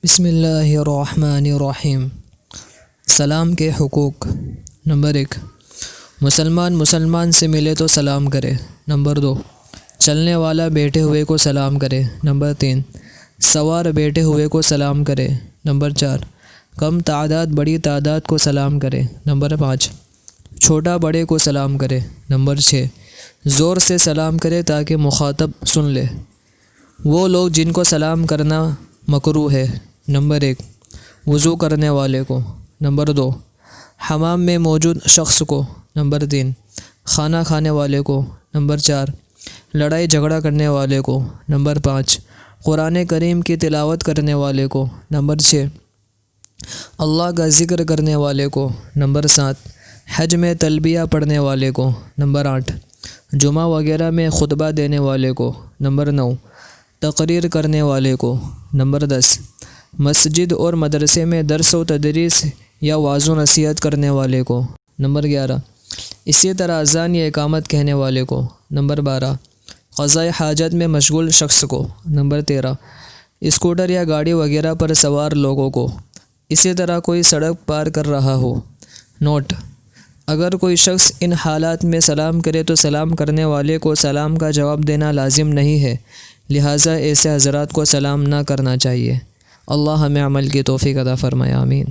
بسم اللہ الرحمن الرحیم۔ سلام کے حقوق۔ نمبر 1، مسلمان سے ملے تو سلام کرے۔ نمبر 2، چلنے والا بیٹھے ہوئے کو سلام کرے۔ نمبر 3، سوار بیٹھے ہوئے کو سلام کرے۔ نمبر 4، کم تعداد بڑی تعداد کو سلام کرے۔ نمبر 5، چھوٹا بڑے کو سلام کرے۔ نمبر 6، زور سے سلام کرے تاکہ مخاطب سن لے، وہ لوگ جن کو سلام کرنا مکروہ ہے۔ نمبر 1، وضو کرنے والے کو۔ نمبر 2، حمام میں موجود شخص کو۔ نمبر 3، کھانا کھانے والے کو۔ نمبر 4، لڑائی جھگڑا کرنے والے کو۔ نمبر 5، قرآن کریم کی تلاوت کرنے والے کو۔ نمبر 6، اللہ کا ذکر کرنے والے کو۔ نمبر 7، حج میں تلبیہ پڑھنے والے کو۔ نمبر 8، جمعہ وغیرہ میں خطبہ دینے والے کو۔ نمبر 9، تقریر کرنے والے کو۔ نمبر 10، مسجد اور مدرسے میں درس و تدریس یا وعظ و نصیحت کرنے والے کو۔ نمبر 11، اسی طرح اذان یا اقامت کہنے والے کو۔ نمبر 12، قضاء حاجت میں مشغول شخص کو۔ نمبر 13، اسکوٹر یا گاڑی وغیرہ پر سوار لوگوں کو۔ اسی طرح کوئی سڑک پار کر رہا ہو۔ نوٹ: اگر کوئی شخص ان حالات میں سلام کرے تو سلام کرنے والے کو سلام کا جواب دینا لازم نہیں ہے، لہٰذا ایسے حضرات کو سلام نہ کرنا چاہیے۔ اللہ ہمیں عمل کی توفیق عطا فرمائے، آمین۔